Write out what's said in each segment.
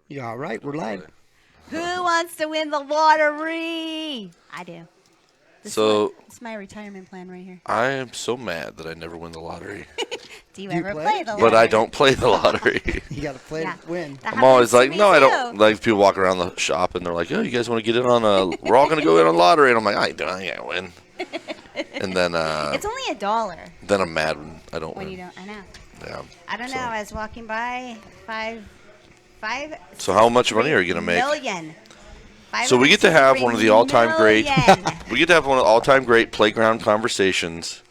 Yeah, all right. We're live. Who wants to win the lottery? I do. This is my retirement plan right here. I am so mad that I never win the lottery. Do you ever play the lottery? But I don't play the lottery. You got to play to win. I'm always like, no, I don't. Like, people walk around the shop and they're like, oh, you guys want to get in on we're all going to go in on lottery. And I'm like, I ain't win. And then it's only $1. Then I'm mad when I don't win. When you don't, I know. Yeah. I don't know. I was walking by five. So how much money are you going to make? Million. So we get to have one of the all-time great. We get to have one of the all-time great playground conversations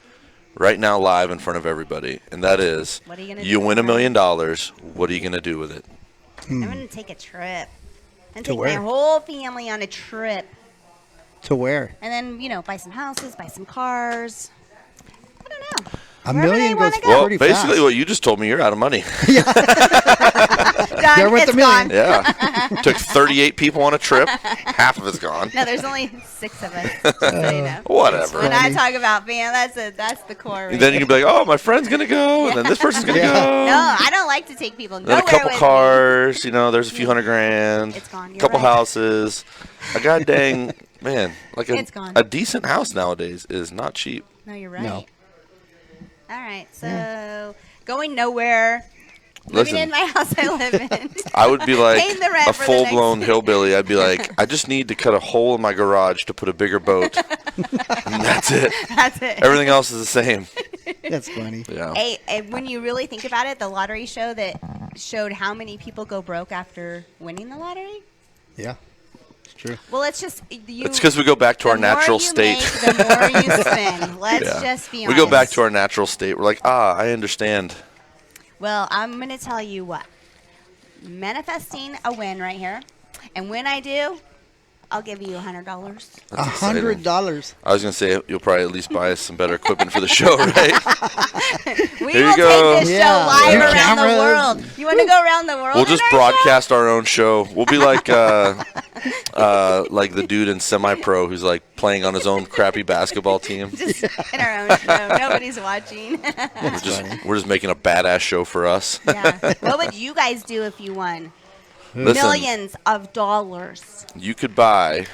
right now, live in front of everybody, and that is: you win $1 million. What are you going to do with it? I'm going to take a trip. I'm going to take my whole family on a trip. To where? And then buy some houses, buy some cars. I don't know. $1 million goes Well, pretty basically, fast. what you just told me, you're out of money. Yeah. There went the million. Yeah. Took 38 people on a trip. Half of it's gone. No, there's only 6 of us. Just so you know. Whatever. When I talk about fam, that's the core. And then you can be like, oh, my friend's going to go, and then this person's going to go. No, I don't like to take people nowhere Then a couple with cars, there's a few $100,000. It's gone. A couple houses. A goddamn, man, like a decent house nowadays is not cheap. No, you're right. No. All right, so going nowhere. Listen, Living in my house I live in. I would be like Paying the rent a for the full-blown next- hillbilly. I'd be like, I just need to cut a hole in my garage to put a bigger boat. And that's it. That's it. Everything else is the same. That's funny. Yeah. Hey, when you really think about it, the lottery show that showed how many people go broke after winning the lottery. Yeah, it's true. Well, it's just It's because we go back to our natural state. The more you spend. Let's just be honest. We go back to our natural state. We're like, I understand. Well, I'm going to tell you what. Manifesting a win right here. And when I do, I'll give you $100. $100. I was going to say, you'll probably at least buy us some better equipment for the show, right? We Here will you go. take this show live New around cameras. the world. You want to go around the world? We'll just in our broadcast our own show. We'll be like like the dude in Semi-Pro who's like playing on his own crappy basketball team. show? Just in our own show. Nobody's watching. We're just making a badass show for us. Yeah. What would you guys do if you won Listen, millions of dollars? you could buy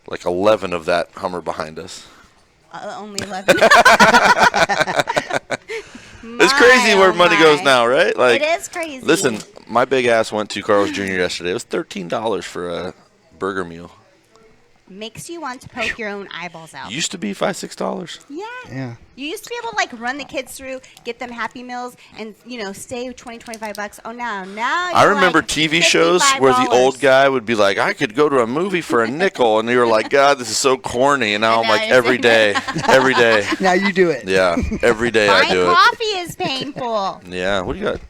like 11 of that Hummer behind us. Only 11. It's crazy where money goes now, right? Like, it is crazy. Listen, my big ass went to Carl's Jr. yesterday. It was $13 for a burger meal. Makes you want to poke your own eyeballs out. Used to be $5, $6. Yeah. You used to be able to run the kids through, get them Happy Meals, and stay 20, $25. Oh, now I remember TV shows where the old guy would be like, I could go to a movie for a nickel, and you were like, God, this is so corny. And now I'm like, every day. Now you do it. Yeah, every day I do Buying coffee is painful. it. Yeah, what do you got?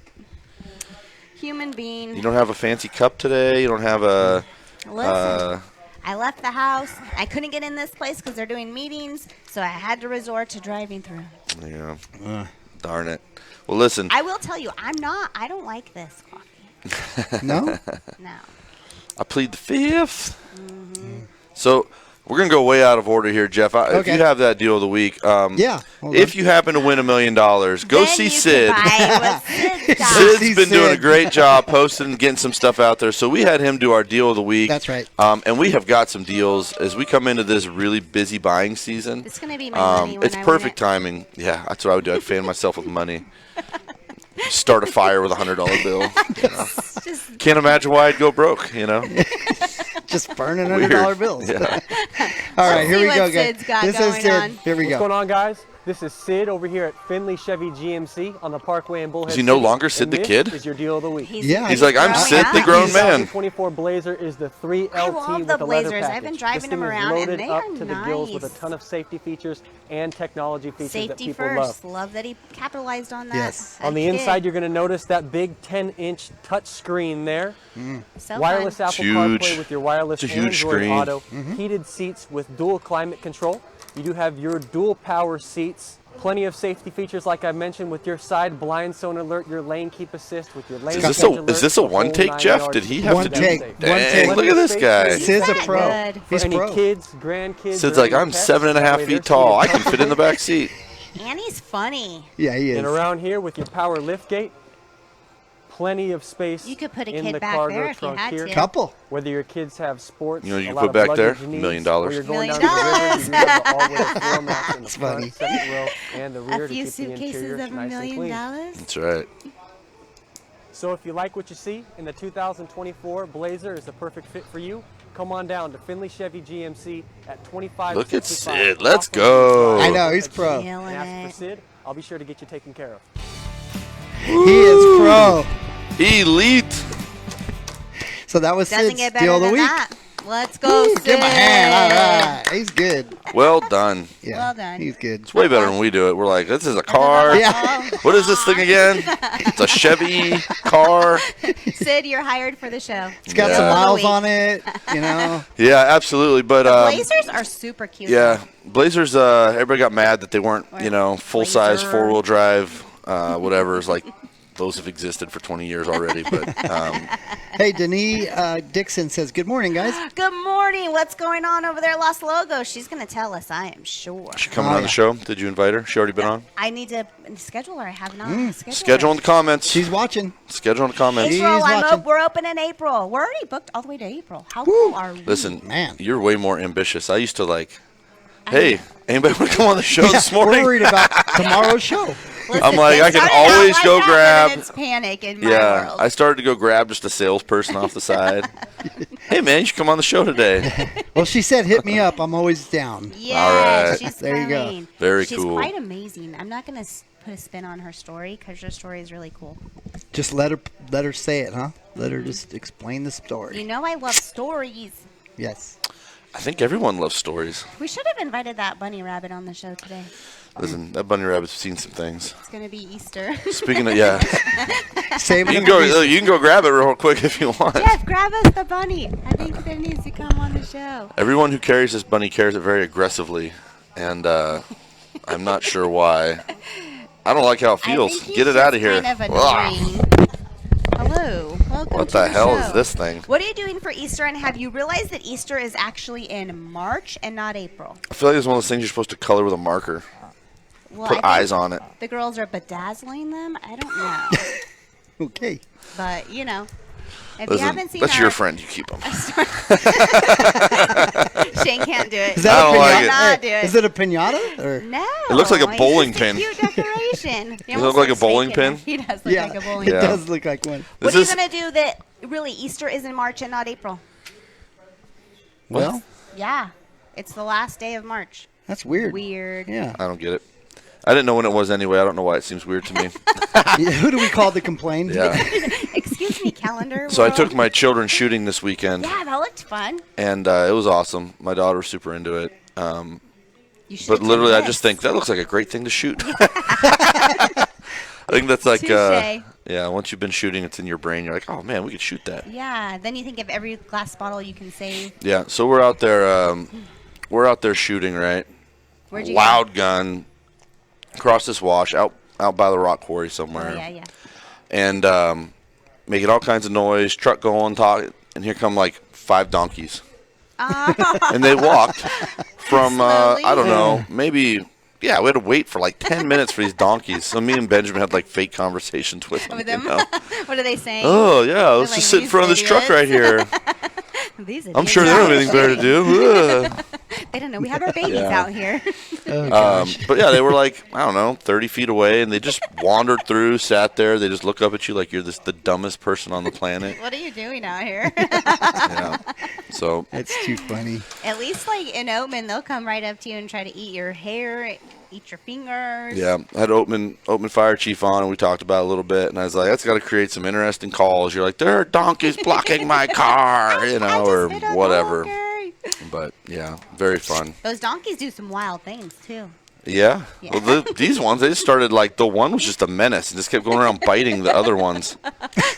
Human being. You don't have a fancy cup today. You don't have a. Listen. I left the house. I couldn't get in this place because they're doing meetings, so I had to resort to driving through. Yeah. Darn it. Well, listen. I will tell you, I don't like this coffee. No? No. I plead the fifth. So we're going to go way out of order here, Jeff. If you have that deal of the week, if you happen to win $1 million, go Then see you Sid. can buy what Sid got. Sid's been doing a great job posting and getting some stuff out there. So we had him do our deal of the week. That's right. And we have got some deals as we come into this really busy buying season. It's going to be my money when It's I perfect win it. timing. Yeah, that's what I would do. I'd fan myself with money. Start a fire with a $100 bill. Can't imagine why I'd go broke, Just burning $100 bills. Yeah. All right, here we go, guys. Sid's got This is going Sid. on. Here we What's go. going on, guys? This is Sid over here at Findlay Chevy GMC on the Parkway in Bullhead. Is he no City, longer Sid and the this kid? Is your deal of the week. Yeah. He's like, I'm growing Sid the up. grown man. 2024 Blazer is the 3LT I love with the the leather Blazers. I've package. been driving this them thing around, is and loaded they up are to the gills with a nice. ton of safety features and technology features that Safety people first. love. That he capitalized on that. Yes. On the inside, you're going to notice that big 10-inch touch screen there. So Wireless fun. Apple huge. CarPlay with your wireless It's a huge Android screen. Auto. Heated seats with dual climate control. You do have your dual power seats. Plenty of safety features, like I mentioned, with your side blind zone alert, your lane keep assist, with your lane Is this change a alert, is this a the one whole take, 9 Jeff? yards. Did he have One to do? take. Dang, One look at this guy. Sid's a pro. Good. For He's any pro. kids, grandkids. Sid's or like, any I'm pets, 7.5 that way feet they're tall. I seated can fit in the back seat. And he's funny. Yeah, he is. And around here with your power lift gate, plenty of space. You could put a in kid the back cargo there if you trunk had here. to. Couple. Whether your kids have sports, You know, you a can lot put of back there, luggage needs, $1 million. or you're going $1 down to the river, you do have the all-weather floor mats in the That's front, funny. second row, and the rear A to few keep the suitcases interior of $1 nice and million. clean. That's right. So if you like what you see in the 2024 Blazer is the perfect fit for you, come on down to Findlay Chevy GMC at 2565. Look at Sid. Let's go. I know, he's pro. And ask for Sid. I'll be sure to get you taken care of. He is pro. Elite. So that was Doesn't Sid's get better deal of the than week. that. Let's go, Sid. Give him a hand. All right. He's good. Well done. Yeah, Well done. He's good. It's way better when we do it. We're like, this is a car. Yeah. What is this thing again? It's a Chevy car. Sid, you're hired for the show. It's got Yeah. some Deal of the miles week. on it, you know. Yeah, absolutely. But Blazers are super cute. yeah, Blazers. Everybody got mad that they weren't, full size Blazer. 4-wheel drive, whatever. It's like those have existed for 20 years already. But Hey, Denise Dixon says, good morning, guys. Good morning. What's going on over there, Los Logos? She's going to tell us, I am sure. she coming Oh, on yeah. the show? Did you invite her? She already been on. I need to schedule her. I have not scheduled Schedule in her. the comments. She's watching. Schedule in the comments. She's April, watching. we're open in April. We're already booked all the way to April. How Woo. cool are we? Listen, Man. you're way more ambitious. I used to hey, anybody want to come on the show this morning? We're worried about tomorrow's show. Listen, I'm like, it I can started out always like go that, grab- and it's panic in my Yeah, world. I started to go grab just a salesperson off the side. Hey, man, you should come on the show today. Well, she said, hit me up. I'm always down. Yeah, All right. she's There you go. coming. Very she's cool. quite amazing. I'm not going to put a spin on her story because her story is really cool. Just let her say it, huh? Let her just explain the story. You know I love stories. Yes. I think everyone loves stories. We should have invited that bunny rabbit on the show today. Listen, that bunny rabbit's seen some things. It's going to be Easter. Speaking of, yeah, Save you it. can go grab it real quick if you want. Jeff, grab us the bunny. I think that needs to come on the show. Everyone who carries this bunny carries it very aggressively, and I'm not sure why. I don't like how it I feels. think he's Get it out of just here. Kind of Ugh. annoying. Hello. Welcome What to the hell show. is this thing? What are you doing for Easter? And have you realized that Easter is actually in March and not April? I feel like it's one of those things you're supposed to color with a marker. Well, I Put think eyes on it. The girls are bedazzling them. I don't know. Okay. But, if you Listen, haven't seen that's our your friend. You keep them. Shane can't do it. Is that I don't a like pinata? it. Not do it. Is it a pinata? Or? No. It looks like a it's bowling just pin. Cute decoration. He Does it look almost like a looks bowling fake in pin? there. He does look Yeah, like a bowling it pin. Yeah. does look like one. What This are you is- going to do that really Easter is in March and not April? Well, Yeah. It's the last day of March. that's weird. Weird. Yeah. I don't get it. I didn't know when it was anyway. I don't know why it seems weird to me. Yeah, who do we call to complain? Yeah. Excuse me, calendar. So I world. took my children shooting this weekend, Yeah, that looked fun. and it was awesome. My daughter was super into it. You should But have literally, done I just this. think that looks like a great thing to shoot. I think that's like, Touche. yeah. Once you've been shooting, it's in your brain. You're like, oh man, we could shoot that. Yeah, then you think of every glass bottle you can save. Yeah. So we're out there. We're out there shooting, right? Where'd you Loud gun across this wash out by the rock quarry go? somewhere. Oh, yeah. And making all kinds of noise, truck going, talk, and here come like 5 donkeys. And they walked from, Slowly? I don't know, maybe, yeah, we had to wait for like 10 minutes for these donkeys. So me and Benjamin had like fake conversations with them. With you them? know? What are they saying? Oh, yeah, let's like, just sit in "These front of this truck right here. These I'm sure they don't have anything better to do. Ugh. They don't know. We have our babies Yeah. out here. Oh, gosh. But yeah, they were like, I don't know, 30 feet away, and they just wandered through, sat there. They just look up at you like you're the dumbest person on the planet. What are you doing out here? Yeah. So That's too funny. At least, like in Oatman, they'll come right up to you and try to eat your hair, eat your fingers. yeah, I had Oatman Fire Chief on, and we talked about it a little bit. And I was like, that's got to create some interesting calls. You're like, there are donkeys blocking my car, you know, or hit a whatever. donkey. But yeah, very fun. Those donkeys do some wild things too. Yeah. Yeah. Well, these ones, they just started like, the one was just a menace and just kept going around biting the other ones.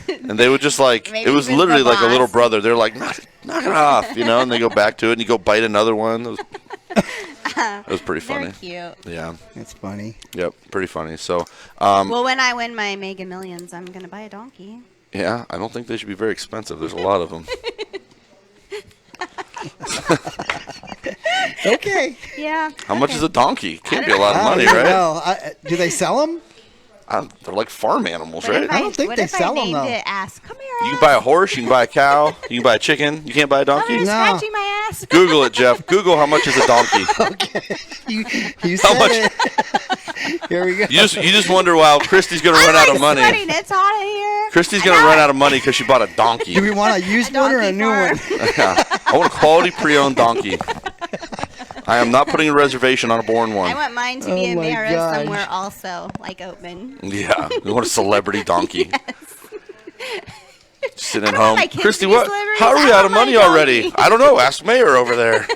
And they would just like, Maybe it was he was literally the like a little boss. brother. They're like, knock it off, you know, and they go back to it and you go bite another one. It was pretty They're funny. cute. Yeah. That's funny. Yep. Pretty funny. So, Well, when I win my Mega Millions, I'm gonna buy a donkey. yeah, I don't think they should be very expensive. There's a lot of them. Okay. Yeah. How much is a donkey? Can't be a lot of I money, don't right? know. Do they sell them? They're like farm animals, What right? if I don't think what they if sell I 'em, named though. it Ass? Come here, You Ass. can buy a horse, you can buy a cow, you can buy a chicken. You can't buy a Come donkey? here, No. scratching my ass. Google it, Jeff. Google how much is a donkey. You How said much- it. Here we go. You just wonder why Kristy's going to run out of money. Sweating. It's hot in here. Kristy's going to run out of money because she bought a donkey. Do we want a used one or a donkey new one? farm. I want a quality pre-owned donkey. I am not putting a reservation on a born I one. want mine to be Oh a my mirror gosh. somewhere also, like Oatman. Yeah, we want a celebrity donkey. Sitting at I don't home. want my kids Christy, to be what? celebrities. How are we I out of want my money already? donkey. I don't know. Ask Mayor over there.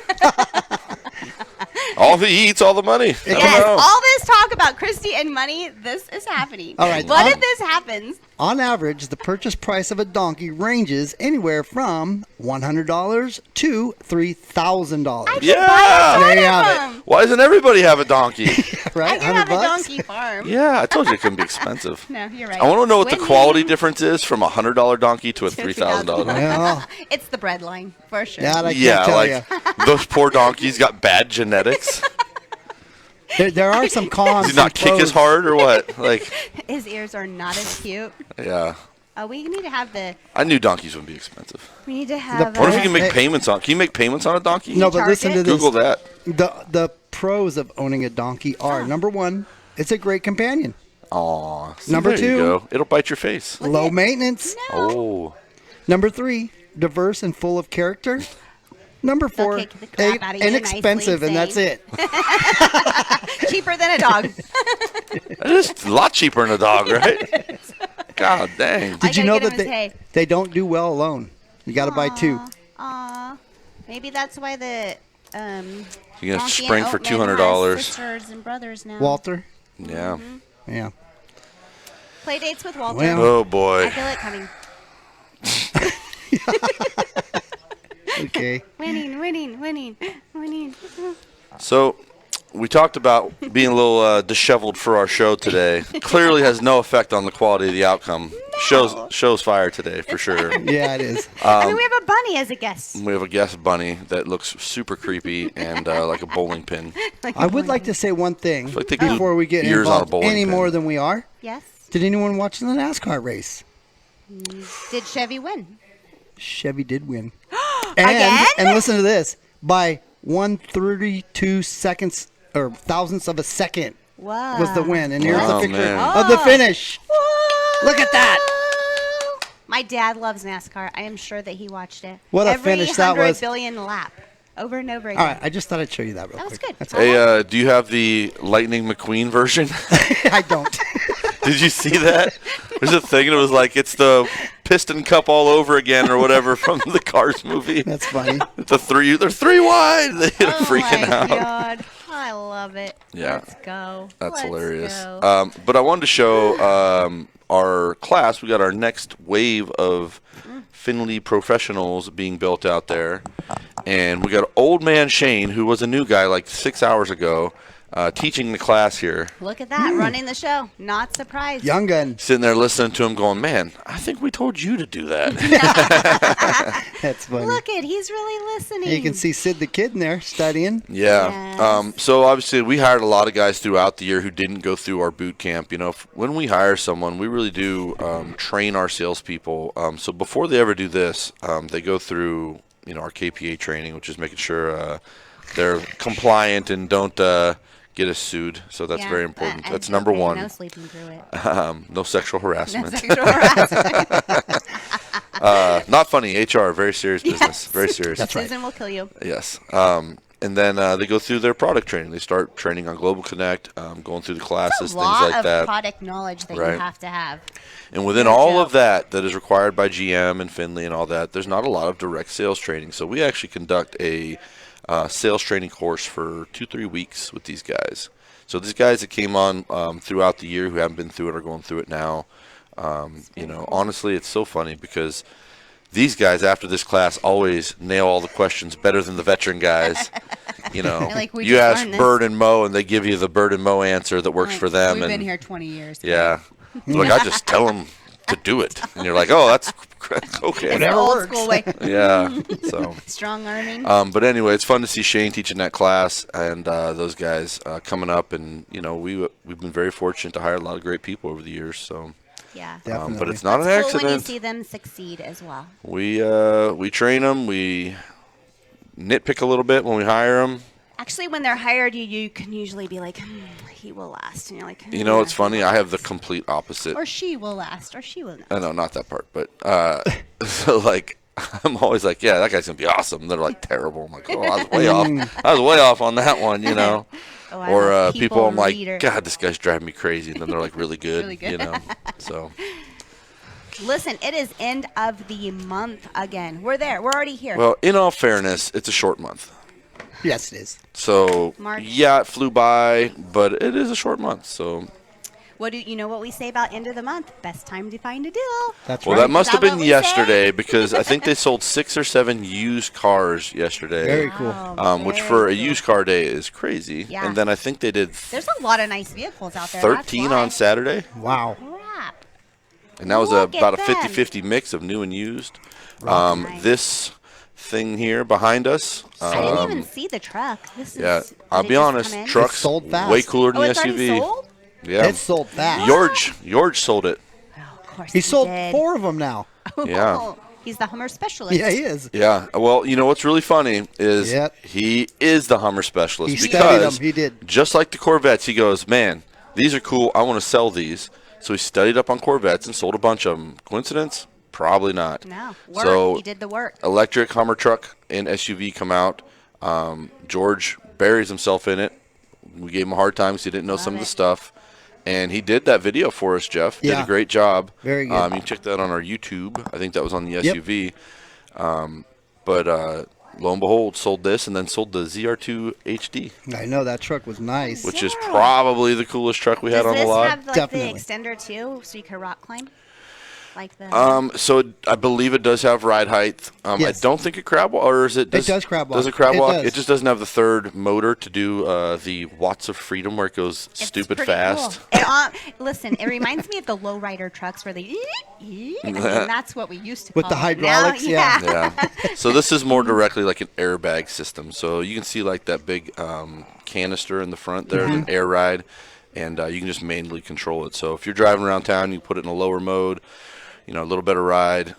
All he eats, all the money. I don't Yes, know. all this talk about Kristy and money, this is happening. All right, What on- if this happens? On average, the purchase price of a donkey ranges anywhere from $100 to $3,000. Yeah. There you have it. Why doesn't everybody have a donkey? I Right? can have a $100? donkey farm. Yeah, I told you it can be expensive. No, you're right. I want to know what the Winning. quality difference is from a $100 donkey to a $3,000 donkey. Yeah, It's the bread line, for sure. that I Yeah, can't tell like you. those poor donkeys got bad genetics. There are some cons. Does he not and kick as pros. hard or what? Like, His ears are not as cute. yeah. We need to have I knew donkeys would be expensive. We need to have. What if you Hey. can make payments on? Can you make payments on a donkey? No, but charge listen to it? this. Google that. The pros of owning a donkey are, number one, it's a great companion. Aw. see, Number there you two. go. It'll bite your face. Low maintenance. Oh. Number three, diverse and full of character. Number four, kick the crap out of you inexpensive, nicely, and that's saying. it. Cheaper than a dog. It is a lot cheaper than a dog, right? God dang. Did you gotta know get him that his hay. they don't do well alone? You got to buy two. Aw. Maybe that's why the You can donkey spring and for Oatman $200. has sisters and brothers now. Walter? Yeah. Yeah. Play dates with Walter. Well- Oh I boy. feel it coming. Okay. Winning. So we talked about being a little disheveled for our show today. Clearly has no effect on the quality of the outcome. Show's fire today for sure. Yeah, it is. I mean, we have a bunny as a guest. We have a guest bunny that looks super creepy and like a bowling pin. I would like to say one thing like they glue before we get ears on a involved bowling any pin. more than we are. Yes. Did anyone watch the NASCAR race? Did Chevy win? Chevy did win. Again? And listen to this. By 132 seconds or thousandths of a second Wow. was the win. And here's Oh, the picture man. of the finish. Look at that. My dad loves NASCAR. I am sure that he watched it. What a Every finish that 100 was. billion lap. Over and over again. All right, I just thought I'd show you that real That was quick. good. That's Hey, do you have the Lightning McQueen version? I don't. Did you see that? There's a thing, and it was like it's the Piston Cup all over again, or whatever, from the Cars movie. That's funny. They're three wide. They're Oh freaking my out. God. I love it. Yeah. Let's go. That's Let's hilarious. go. But I wanted to show our class. We got our next wave of Finley professionals being built out there, and we got old man Shane, who was a new guy like 6 hours ago, teaching the class here. Look at that. Running the show. Not surprised. Young gun. Sitting there listening to him, going, "Man, I think we told you to do that." That's funny. Look at, he's really listening. You can see Sid the kid in there studying. Yeah. Yes. So obviously we hired a lot of guys throughout the year who didn't go through our boot camp. You know, when we hire someone, we really do train our salespeople. So before they ever do this, they go through, you know, our KPA training, which is making sure they're compliant and don't get us sued. So that's Yeah, very important. and That's number one. No sleeping through it. No sexual No harassment. sexual harassment. Not funny. HR, very serious business. Yes. Very serious. That's right. Susan will kill you. Yes. And then they go through their product training. They start training on Global Connect, going through the classes, A things lot like of that. product knowledge that Right. you have to have. And within No all joke. of that is required by GM and Finley and all that, there's not a lot of direct sales training. So we actually conduct a sales training course for 2-3 weeks with these guys. So these guys that came on throughout the year who haven't been through it are going through it now. You know, honestly, it's so funny because these guys after this class always nail all the questions better than the veteran guys. You know, They're like, "We you just ask learned this." Bird and Moe, and they give you the Bird and Moe answer that works for them. We've and been here 20 years. yeah, like I just tell them to do it. And you're like, oh, that's okay. It's the old school way. Yeah. So strong arming. But anyway, it's fun to see Shane teaching that class and those guys coming up. And, you know, we've been very fortunate to hire a lot of great people over the years. So. Yeah. But it's not an Cool accident. when you see them succeed as well. We train them. We nitpick a little bit when we hire them. Actually, when they're hired, you can usually be like, he will last. And you're like, You know, it's funny. I have the complete opposite. Or she will last. Or she will not. No, not that part. But so, like, I'm always like, yeah, that guy's going to be awesome. They're like terrible. I'm like, oh, I was way off. I was way off on that one, you know. Or people, I'm like, God, this guy's driving me crazy. And then they're like really good, Really good. you know. So. Listen, it is end of the month again. We're there. We're already here. Well, in all fairness, it's a short month. Yes, it is. So, March. yeah, it flew by, but it is a short month. So, What do you know what we say about end of the month? Best time to find a deal. That's well, right. that must have that been what we yesterday because I think they sold 6 or 7 used cars yesterday. Very cool. Which Very for a cool. used car day is crazy. Yeah. And then I think they did There's a lot of nice vehicles out there. 13 on Saturday. Wow. Crap. And that was Look about a at them. 50-50 mix of new and used. Nice. This thing here behind us. I didn't even see the truck. This is, Yeah, did I'll it be just honest. come in? Trucks It's sold fast. way cooler than Oh, the it's already SUV. sold? Yeah. It's sold fast. George sold it. Oh, of course He sold did. 4 of them now. Yeah. He's the Hummer specialist. Yeah, he is. Yeah. Well, you know what's really funny is Yep. he is the Hummer specialist He studied because them. He did. just like the Corvettes, he goes, man, these are cool. I want to sell these. So he studied up on Corvettes and sold a bunch of them. Coincidence? Probably not. No. Work. So He did the work. electric Hummer truck and SUV come out. George buries himself in it. We gave him a hard time because he didn't know some of the it. stuff. And he did that video for us, Jeff. Did Yeah. a great job. Very good. You can check that on our YouTube. I think that was on the Yep. SUV. But lo and behold, sold this and then sold the ZR2 HD, I know that truck was nice. which is probably the coolest truck we had Does on the this lot. have like Definitely. the extender too, so you can rock climb? Like the. So I believe it does have ride height. Yes. I don't think it crab walk, or is it? It does crab walk. Does it crab It walk? does. It just doesn't have the third motor to do the watts of freedom where it goes It's stupid pretty fast. Cool. Listen, it reminds me of the lowrider trucks where they. And that's what we used to With call the them. hydraulics, Now, yeah. Yeah. So this is more directly like an airbag system. So you can see like that big canister in the front there, Mm-hmm. the air ride, and you can just manually control it. So if you're driving around town, you put it in a lower mode. You know, a little better ride,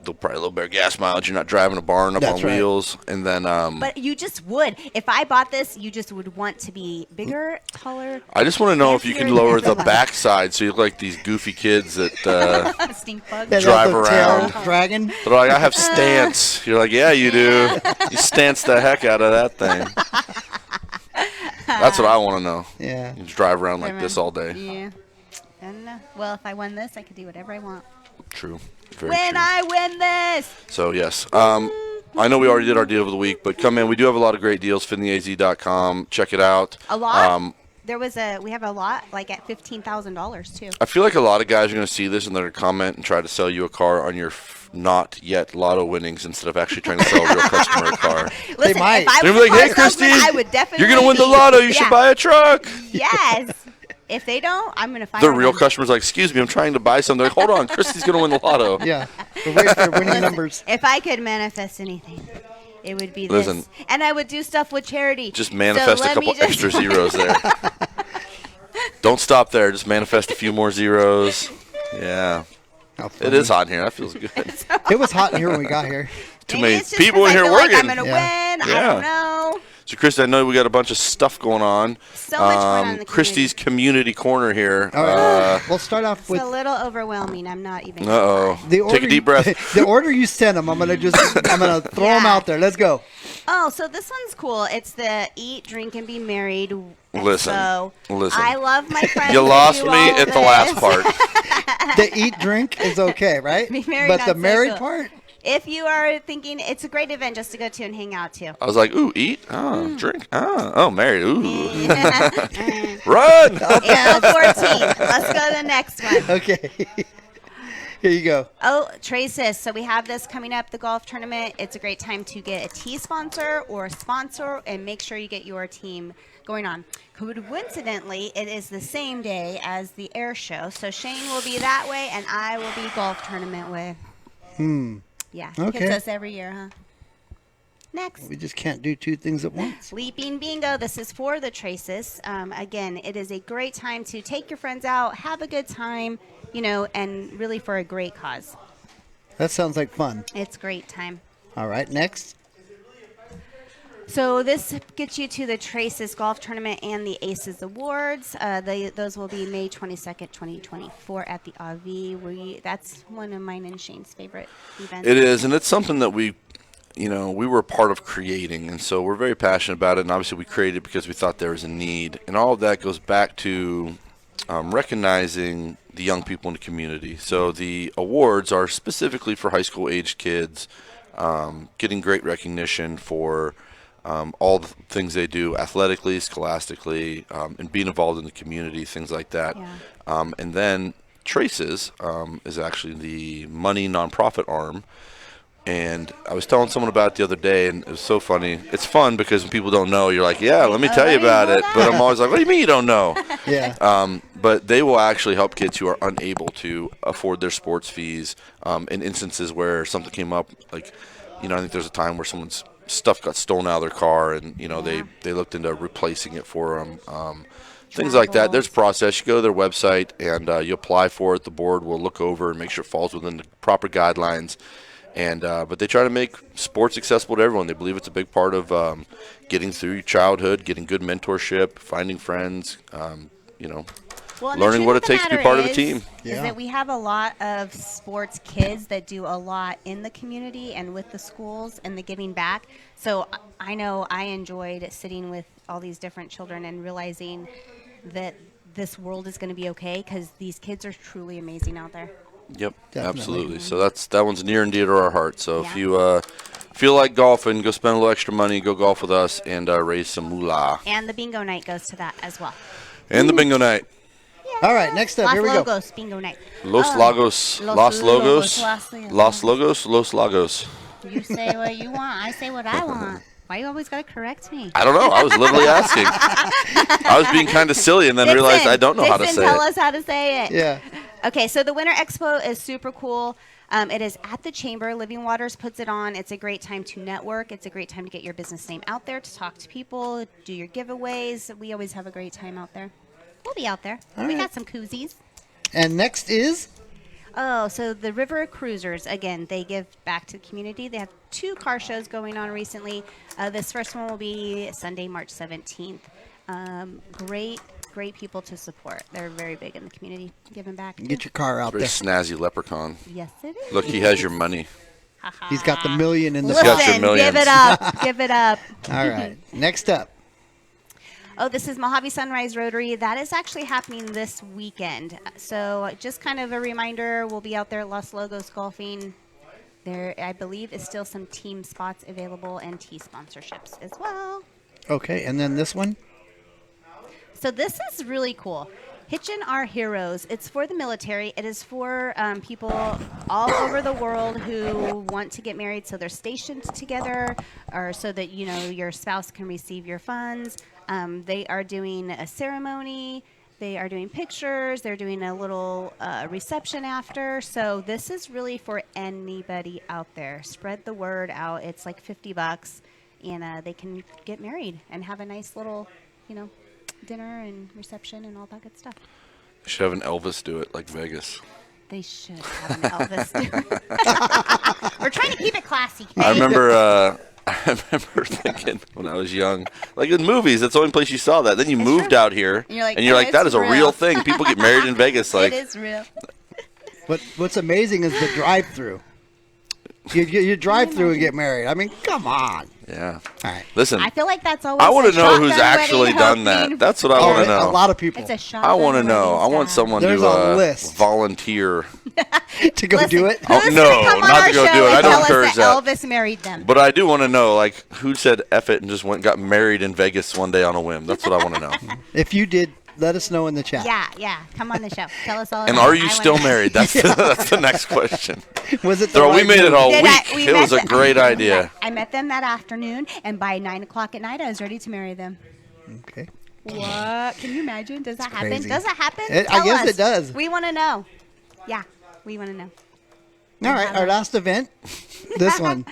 probably a little better gas mileage. You're not driving a barn up That's on right. wheels, and then But you just would. If I bought this, you just would want to be bigger, taller. I just want to know if you can fancier lower than the backside so you look like these goofy kids that stink bug. That drive other around. tail dragon. they're like, I have stance. You're like, yeah, you do. You stance the heck out of that thing. That's what I want to know. Yeah. You just drive around like this all day. Yeah. I don't know. Well, if I won this, I could do whatever I want. True. Very When true. I win this. So, yes. I know we already did our deal of the week, but come in. We do have a lot of great deals. FinleyAZ.com. Check it out. A lot. We have a lot, like at $15,000 too. I feel like a lot of guys are going to see this and they're going to comment and try to sell you a car on your not yet lotto winnings instead of actually trying to sell a real customer a car. Listen, might. if I They're was gonna be like, a car hey, salesman, Kristy, I would definitely. you're going to win the be- lotto. You should Yeah. buy a truck. Yes. If they don't, I'm going to fire The real them. customer's like, excuse me, I'm trying to buy something. They're like, hold on, Kristy's going to win the lotto. Yeah. We're waiting for winning numbers. If I could manifest anything, it would be Listen. this. And I would do stuff with charity. Just manifest So a let me couple just- extra zeros there. Don't stop there. Just manifest a few more zeros. Yeah. How It funny. is hot in here. That feels good. It was hot in here when we got here. Too Maybe many it's just people 'cause in I here feel like working. I'm going to Yeah. win. I Yeah. don't know. So, Kristy, I know we got a bunch of stuff going on. So much going on in the Kristy's community corner here. All right. We'll start off It's with a little overwhelming. I'm not even. Uh-oh. the order. Take a deep breath. The order you sent them, I'm gonna throw them Yeah. out there. Let's go. Oh, so this one's cool. It's the eat, drink, and be married. Listen. So Listen. I love my friends. You that lost do me all at the last this. part. The eat drink is okay, right? Be married, but not the so married cool. part. If you are thinking it's a great event just to go to and hang out to. I was like, ooh, eat. Oh, drink. Oh, married. Ooh. Yeah, Run. 14. Let's go to the next one. Okay. Here you go. Oh, Traces. So we have this coming up, the golf tournament. It's a great time to get a tee sponsor or a sponsor and make sure you get your team going on. Coincidentally, it is the same day as the air show. So Shane will be that way and I will be golf tournament way. Yeah. Okay. Hits us every year, huh? Next. We just can't do two things at once. Leaping Bingo. This is for the Traces. Again, it is a great time to take your friends out, have a good time, and really for a great cause. That sounds like fun. It's great time. All right, next. So this gets you to the Traces Golf Tournament and the Aces Awards. Those will be May 22nd, 2024 at the AV. That's one of mine and Shane's favorite events. It is, and it's something that we were a part of creating, and so we're very passionate about it, and obviously we created it because we thought there was a need. And all of that goes back to recognizing the young people in the community. So the awards are specifically for high school-aged kids, getting great recognition for all the things they do athletically, scholastically, and being involved in the community, things like that. Yeah. And then Traces is actually the money nonprofit arm. And I was telling someone about it the other day, and it was so funny. It's fun because when people don't know, you're like, yeah, let me tell you about it. But I'm always like, what do you mean you don't know? Yeah. But they will actually help kids who are unable to afford their sports fees in instances where something came up. Like, I think there's a time where someone's stuff got stolen out of their car, and, they looked into replacing it for them. Things like that. There's a process. You go to their website, and you apply for it. The board will look over and make sure it falls within the proper guidelines. And but they try to make sports accessible to everyone. They believe it's a big part of getting through your childhood, getting good mentorship, finding friends, learning what it takes to be part of a team. Is that we have a lot of sports kids that do a lot in the community and with the schools and the giving back. So I know I enjoyed sitting with all these different children and realizing that this world is going to be okay because these kids are truly amazing out there. Yep, Definitely. absolutely. So that one's near and dear to our heart. So if you feel like golfing, go spend a little extra money, go golf with us, and raise some moolah. And the bingo night goes to that as well. And the bingo night. All right, next up, Los here we Logos, go. bingo night. Los Lagos. Los Logos. Los Logos. Los Lagos. You say what you want. I say what I want. Why you always got to correct me? I don't know. I was literally asking. I was being kind of silly and then realized I don't know how to say tell it. us how to say it. Yeah. Okay, so the Winter Expo is super cool. It is at the Chamber. Living Waters puts it on. It's a great time to network. It's a great time to get your business name out there, to talk to people, do your giveaways. We always have a great time out there. We'll be out there. We got some koozies. And next is? Oh, so the River Cruisers, again, they give back to the community. They have 2 car shows going on recently. This first one will be Sunday, March 17th. Great people to support. They're very big in the community, giving back. Get your car out Very there. snazzy leprechaun. Yes, it is. Look, he has your money. He's got the million in the got your Listen, millions. give it up. Give it up. All right, next up. Oh, this is Mojave Sunrise Rotary. That is actually happening this weekend. So just kind of a reminder, we'll be out there at Los Logos golfing. There, I believe, is still some team spots available and tee sponsorships as well. Okay, and then this one? So this is really cool. Hitchin' Our Heroes. It's for the military. It is for people all over the world who want to get married, so they're stationed together, or so that your spouse can receive your funds. They are doing a ceremony. They are doing pictures. They're doing a little reception after. So this is really for anybody out there. Spread the word out. It's like $50, and they can get married and have a nice little, dinner and reception and all that good stuff. You should have an Elvis do it like Vegas. They should have an Elvis do it. We're trying to keep it classy. I remember thinking when I was young, like in movies, that's the only place you saw that. Then you moved out here, and you're like, that is a real thing. People get married in Vegas. Like, it is real. But what's amazing is the drive-through. You drive through and get married. I mean, come on. Yeah. All right. Listen, I feel like that's always I want to a know who's shotgun actually wedding done that. hoping. That's what I want to know. A lot of people. It's a shotgun I want to know. I wedding want style. someone There's to a list. volunteer. to go do it. Oh, Who's no, gonna come on not our to go show do it. and I don't tell us encourage that. Elvis married them. But I do want to know, like, who said F it and just went and got married in Vegas one day on a whim. That's what I want to know. If you did let us know in the chat. Yeah. Come on the show. Tell us all. And about are it. you still married? That's the next question. Was it the We right made it move? all Did week. It was a great idea. I met them that afternoon, and by 9 o'clock at night, I was ready to marry them. Okay. What? Can you imagine? Does that happen? crazy. Does it happen? I Tell guess us. it does. We want to know. Yeah, we want to know. All right, our last event. This one.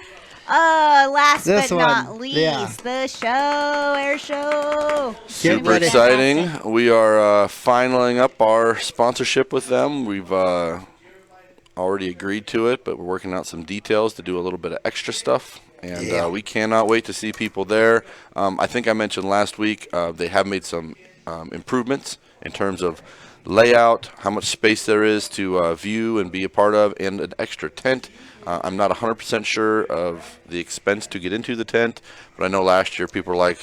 Last This but one, not least, yeah. the show, air show. Super ready. exciting. Fantastic. We are finaling up our sponsorship with them. We've already agreed to it, but we're working out some details to do a little bit of extra stuff. And we cannot wait to see people there. I think I mentioned last week they have made some improvements in terms of layout, how much space there is to view and be a part of, and an extra tent. I'm not 100% sure of the expense to get into the tent, but I know last year people were like,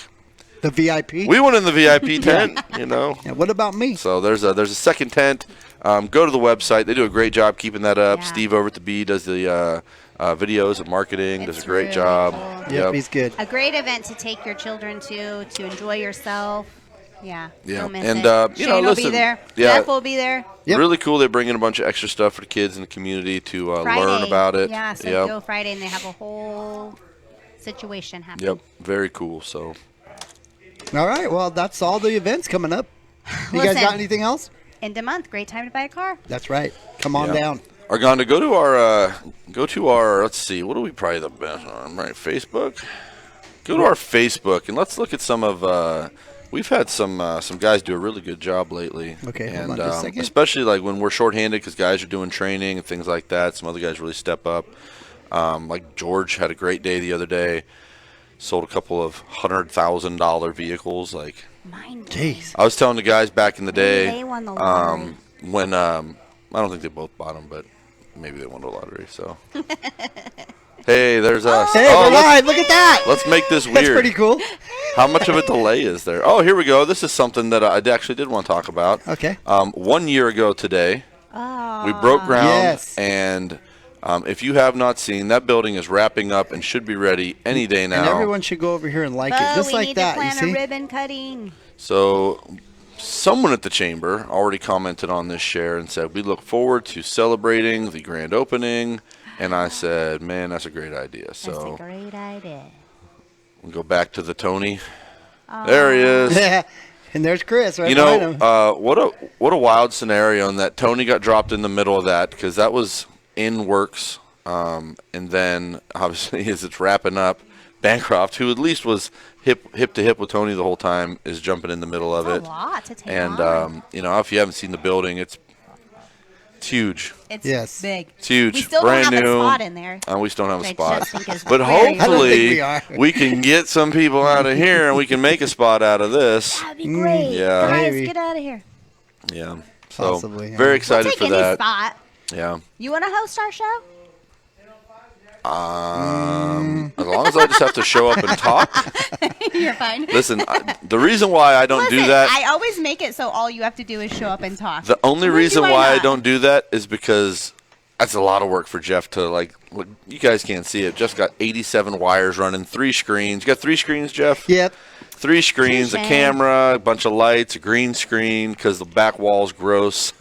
The VIP. we went in the VIP tent, you know. Yeah, what about me? So there's a second tent. Go to the website. They do a great job keeping that up. Yeah. Steve over at the B does the videos and marketing. Does It's a great really job. cool. Yep, he's good. A great event to take your children to enjoy yourself. Yeah. Yeah. Don't miss And, it. you know, Shane will listen, be there. yeah. Jeff will be there. Yep. Really cool. They bring in a bunch of extra stuff for the kids in the community to learn Friday. about it. Yeah, so Yep. go Friday, and they have a whole situation happening. Yep. Very cool. So All right, well, that's all the events coming up. You guys Listen. got anything else? End of month, great time to buy a car. That's right. Come on Yeah. down. Argonda, go to our let's see, what are we probably the best on? Right, Facebook. Go to our Facebook and let's look at some of we've had some guys do a really good job lately. Okay, and hold on just a second. especially like when we're shorthanded because guys are doing training and things like that. Some other guys really step up. Like George had a great day the other day. Sold a couple of $100,000 vehicles. Like, Mine. Jeez. I was telling the guys back in the day They won the lottery. when I don't think they both bought them, but maybe they won the lottery. So, hey, there's us. Hey, Oh, we're live. Look at that. Let's make this weird. That's pretty cool. How much of a delay is there? Oh, here we go. This is something that I actually did want to talk about. Okay. 1 year ago today, Oh. we broke ground, Yes. and if you have not seen, that building is wrapping up and should be ready any day now. And everyone should go over here and like Bo, it, just we like need that. to You plan see? a ribbon cutting. So someone at the chamber already commented on this share and said, we look forward to celebrating the grand opening. And I said, man, that's a great idea. That's So a great idea. we'll go back to the Tony. There he is. Yeah. And there's Chris right You behind him. know, what a wild scenario, and that Tony got dropped in the middle of that because that was in works, and then obviously as it's wrapping up, Bancroft, who at least was hip to hip with Tony the whole time, is jumping in the middle of That's it. a lot to take And on. you know, if you haven't seen the building, it's huge. It's Yes. big. It's huge. We still Brand don't have new. a spot in there. We still don't have a Which I spot. just think is But very- I don't think hopefully we are. we can get some people out of here and we can make a spot out of this. That'd be great. yeah. Guys, Maybe. get out of here. Yeah. So Possibly, yeah. very We'll excited take for any that. spot. Yeah. You want to host our show? As long as I just have to show up and talk. You're fine. Listen, the reason why I don't do Listen, that, I always make it so all you have to do is show up and talk. the only When reason do why I not? don't do that is because that's a lot of work for Jeff to like. Look, you guys can't see it. Jeff's got 87 wires running, 3 screens. You got 3 screens, Jeff? Yep. 3 screens, a Touche. camera, a bunch of lights, a green screen because the back wall's gross.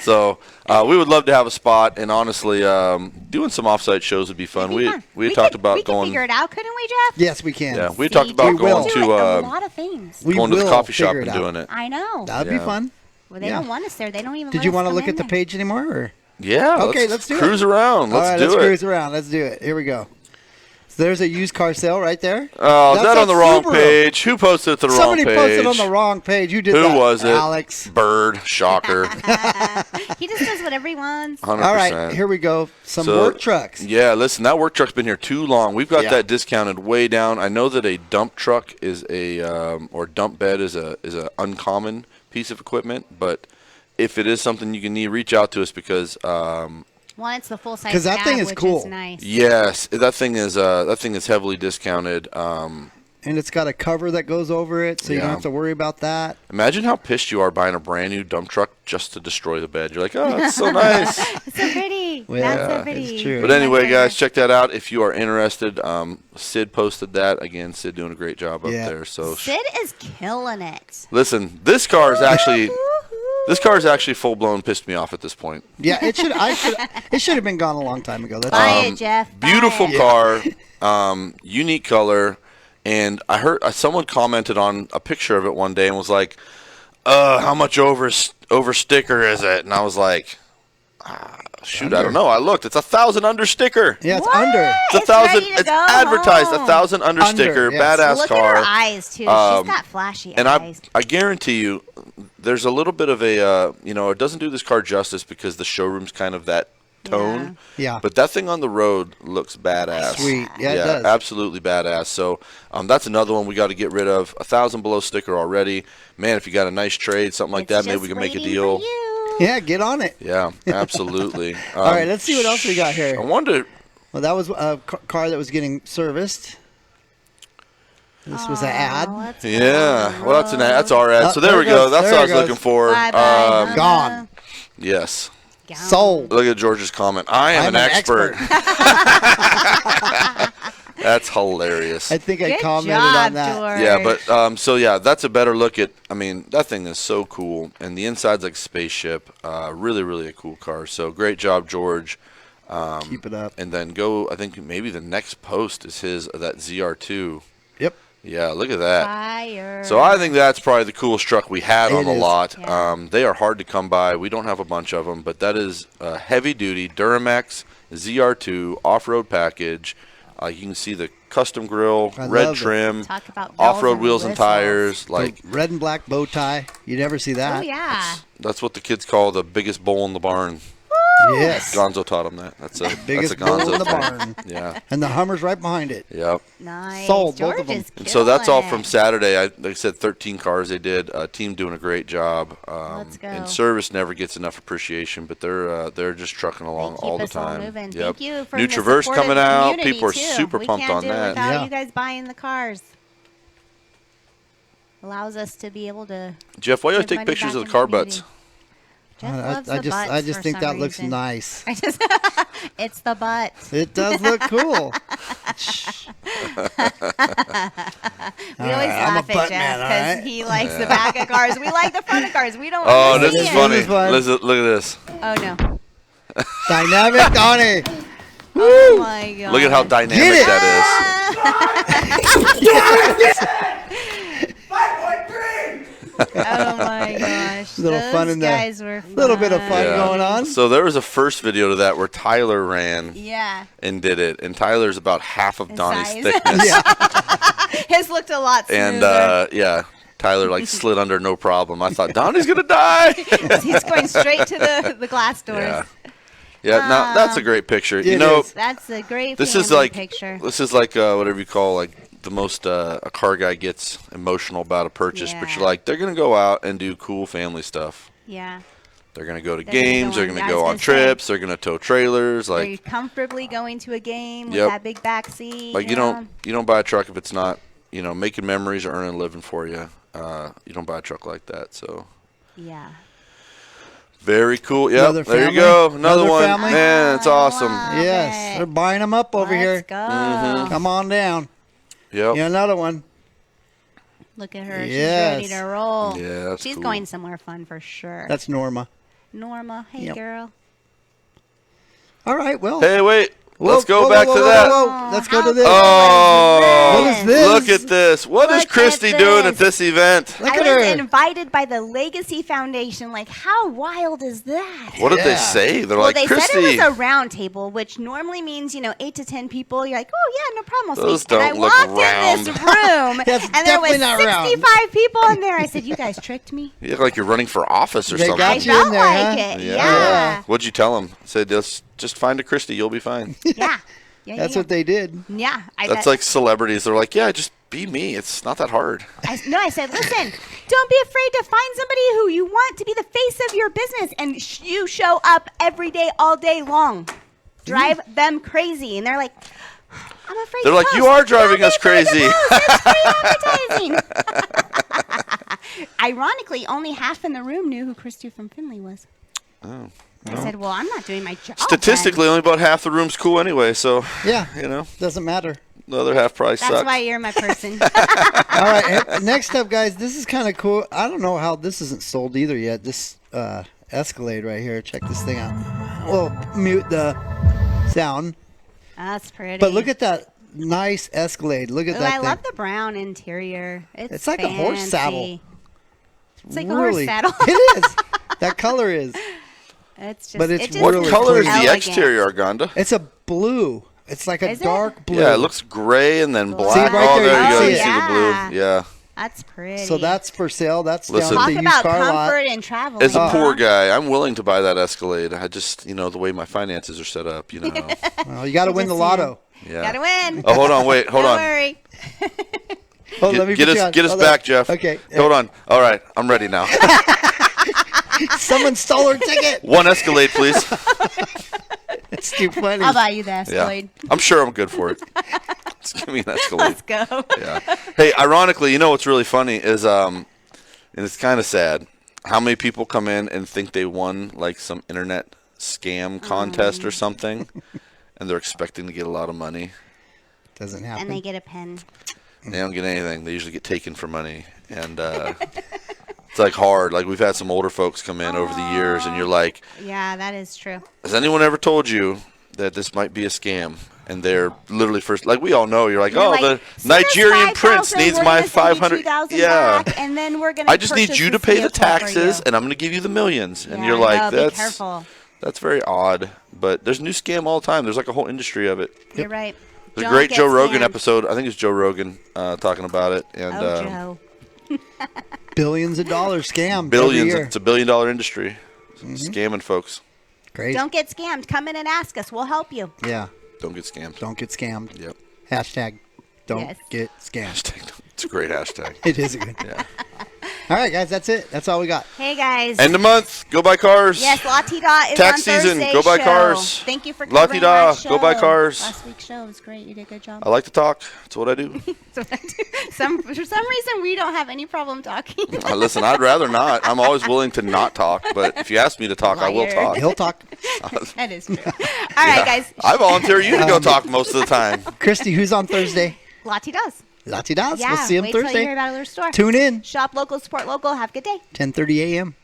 So we would love to have a spot, and honestly, doing some offsite shows would be fun. It'd be fun. We had talked about we going. could figure it out, couldn't we, Jeff? Yes, we can. Yeah, we See, talked about we will. going do to a lot of things. We going to the will coffee shop figure and it out. doing it. I know. That'd Yeah. be fun. Well, they Yeah. don't want us there. They don't even. Did let you us want to come look in at the there. page anymore? Or? Yeah. Okay, let's do it. Cruise around. All Let's right, do let's it. cruise around. Let's do it. Here we go. So there's a used car sale right there. Oh, is That's that on the wrong Subaru. page? Who posted it to the Somebody wrong page? posted on the wrong page. You did Who that. was it? Alex. Bird. Shocker. He just does whatever he wants. 100%. All right, here we go. Some So, work trucks. Yeah, listen, that work truck's been here too long. We've got Yeah. that discounted way down. I know that a dump truck is or dump bed is a uncommon piece of equipment, but if it is something you can need, reach out to us because Well, it's the full size 'Cause that thing is which cool. Is nice. yes, that thing is heavily discounted. and it's got a cover that goes over it, so you don't have to worry about that. Imagine how pissed you are buying a brand new dump truck just to destroy the bed. You're like, oh, it's so nice. It's so pretty. Well, That's so pretty. it's true. But anyway, guys, check that out if you are interested. Sid posted that. Again, Sid doing a great job up there. So Sid is killing it. Listen, this car is actually full blown pissed me off at this point. Yeah, it should have been gone a long time ago. That's Buy it, Jeff. Buy Beautiful it. car, unique color, and I heard someone commented on a picture of it one day and was like, how much over sticker is it? And I was like, shoot, I don't know. I looked. It's 1,000 under sticker. Yeah, it's What? under. It's 1,000. ready to It's go advertised home. 1,000 under sticker. yes. Badass Look car. at her eyes too. She's got flashy And eyes. I guarantee you, there's a little bit of a it doesn't do this car justice because the showroom's kind of that tone. Yeah. But that thing on the road looks badass. Sweet. Yeah, it does. Absolutely badass. So that's another one we got to get rid of. 1,000 below sticker already. Man, if you got a nice trade, something like that, maybe we can make a deal. Yeah, get on it. Yeah, absolutely. All right, let's see what else we got here. I wonder. Well, that was a car that was getting serviced. This was an ad. Yeah. Well, that's an ad. That's our ad. So there there it we go. goes. That's There what I it was goes. looking for. Bye-bye, Gone. Yes. Sold. Look at George's comment. I am an expert. That's hilarious. I think I Good commented job, on that. George. Yeah, but that's a better look at. I mean, that thing is so cool, and the inside's like a spaceship. Really, really a cool car. So great job, George. Keep it up. And then go. I think maybe the next post is that ZR2. Yep. Yeah, look at that. Fire. So I think that's probably the coolest truck we had on It the is. lot. Yeah. They are hard to come by. We don't have a bunch of them, but that is a heavy-duty Duramax ZR2 off-road package. You can see the custom grill, I red love it. trim, Talk about bells off-road and wheels and whistles. tires. Like The red and black bow tie. You never see that. Oh yeah. that's what the kids call the biggest bull in the barn. Yes. Gonzo taught him that. That's a Biggest that's a Gonzo bull in the thing. barn. Yeah. And the Hummer's right behind it. Yep. Nice. Sold, both George of 'em. is And so that's all killing from it. Saturday. Like I said, 13 cars they did. Team doing a great job. Let's go. And service never gets enough appreciation, but they're just trucking along Keep all the us all time. moving. Yep. Thank you for New the Traverse supportive coming out. community, People are too. super we pumped can't on do it that. without Yeah. you guys buying the cars. Allows us to be able to. Jeff, why do you give take money pictures back of in the car community. butts? Jeff I loves the butts just for think some that looks reason. nice. It's the butts. It does look cool. We always I'm a laugh at butt Jeff man, all because right? he likes the back of cars. We like the front of cars. We don't. Oh, wanna this see is it. funny. This is fun. Look at this. Oh no! Dynamic Donnie. Oh my god! Look at how dynamic Get it. that Oh my gosh! Little Those fun in there. guys were fun. Little bit of fun is. going on. So there was a first video to that where Tyler ran Yeah, and did it, and Tyler's about half of In Donnie's size. thickness. his looked a lot smoother. And yeah, Tyler like slid under no problem. I thought Donnie's gonna die. He's going straight to the glass doors. Yeah. Yeah, no, that's a great picture. It You know, is. That's a great this family is like picture. whatever you call like the most a car guy gets emotional about a purchase, but Yeah. you're like they're gonna go out and do cool family stuff. Yeah. They're gonna go to They're gonna games. go They're on- gonna I go was on gonna say, trips. They're gonna tow trailers. Are you Like comfortably going to a game with Yep. that big back seat? you don't buy a truck if it's not making memories or earning a living for you. You don't buy a truck like that. So Yeah. very cool. Yep, Another there you family? go. Another Another one. family? Man, it's I awesome. love Yes, it. they're buying them up over Let's here. go. Come on down. Yep. Yeah, another one. Look at her. Yes. She's ready to roll. Yeah, that's She's cool. going somewhere fun for sure. That's Norma. Norma. Hey, Yep. girl. All right, well. Hey, wait. Whoa, Let's go whoa, back whoa, to whoa, that. whoa, whoa. Let's go how to this. cool Oh, What is this? look at this. What is Look Kristy at doing at this. this event? Look I at was her. invited by the Legacy Foundation. Like, how wild is that? What did they Yeah. say? They're Well, like, they Kristy. said it was a round table, which normally means 8 to 10 people. You're like, oh yeah, no problem. I'll Those speak. And I don't look walked round. in this room, That's and there was definitely not round. 65 people in there. I said, you guys tricked me. You look like you're running for office or They something. got I you in felt there, like huh? it. Yeah. Yeah. What'd you tell them? I said, just find a Kristy. You'll be fine. Yeah. Yeah. That's yeah. what they did. Yeah. That's like celebrities. They're like, yeah, just be me. It's not that hard. I said, listen, don't be afraid to find somebody who you want to be the face of your business, and you show up every day, all day long. Drive them crazy. And they're like, I'm I'm afraid They're to like, post. you are driving us Don't be afraid crazy. to post. It's free advertising. Ironically, only half in the room knew who Kristy from Findlay was. Oh. I said, well, I'm not doing my job. Statistically, only about half the room's cool anyway, so, Yeah. you know. Doesn't matter. The other half probably That's sucks. why you're my person. All right. Next up, guys, this is kind of cool. I don't know how this isn't sold either yet. This Escalade right here. Check this thing out. We'll mute the sound. That's pretty. But look at that nice Escalade. Look at Ooh, that I thing. love the brown interior. It's like a horse saddle. It's like a horse saddle. It is. That color is. It's just. But it's it just What really color is pretty. the elegant. exterior, Arganda? It's a blue. It's like a Is it? dark blue. Yeah, it looks gray and then black. See it right oh, there, there you you go. see You it. see the Yeah. blue. Yeah. That's pretty. So that's for sale. That's Listen. down Talk at the about used car lot. comfort and traveling. As a huh? poor guy, I'm willing to buy that Escalade. I just, the way my finances are set up, Well, you got to win the just lotto. Yeah. Gotta win. Oh, hold on. Wait. Hold Don't on. worry. Oh, let me Get put you on. us Hold back, on. Jeff. Okay. Hold on. All right. I'm ready now. Someone stole her ticket. One Escalade, please. It's too funny. I'll buy you the Yeah. Escalade. I'm sure I'm good for it. Just give me an Escalade. Let's go. Yeah. Hey, ironically, what's really funny is, and it's kind of sad, how many people come in and think they won like some internet scam contest or something, and they're expecting to get a lot of money. Doesn't happen. And they get a pen. They don't get anything. They usually get taken for money, and it's like hard. Like we've had some older folks come in over the years, and you're like, Yeah, that is true. has anyone ever told you that this might be a scam? And they're literally first, like we all know, you're like, You're oh, like, the "Send us Nigerian prince 5,000, needs we're my gonna send you 500. 2,000 Yeah. back, and then we're gonna I just need purchase you to this pay the vehicle for taxes, you." and I'm going to give you the millions. And Yeah, you're like, no, be that's careful. that's very odd. But there's new scam all the time. There's like a whole industry of it. You're right. There's a Don't great get Joe Rogan scammed. episode. I think it's Joe Rogan talking about it. And Oh, Joe. Billions of dollars scam. billions. Every year. It's a $1 billion industry. Scamming folks. Great. Don't get scammed. Come in and ask us. We'll help you. Yeah. Don't get scammed. Don't get scammed. Yep. Hashtag don't Yes. get scammed. Hashtag. It's a great hashtag. It is a good. Yeah. All right, guys. That's it. That's all we got. Hey, guys. End of month. Go buy cars. Yes, La Ti Da is Tax on season, Thursday's go buy show. cars. Thank you for La covering Ti Da, last go buy show. cars. Last week's show was great. You did a good job. I like to talk. That's what I do. For some reason, we don't have any problem talking. Listen, I'd rather not. I'm always willing to not talk, but if you ask me to talk, I will Liar. talk. He'll talk. That is true. All right, guys. I volunteer you to go talk most of the time. Christy, who's on Thursday? La Ti Da's. Lati Das. Yeah. We'll see him wait till you Thursday. hear about our store. Tune in. Shop local, support local. Have a good day. 10:30 a.m.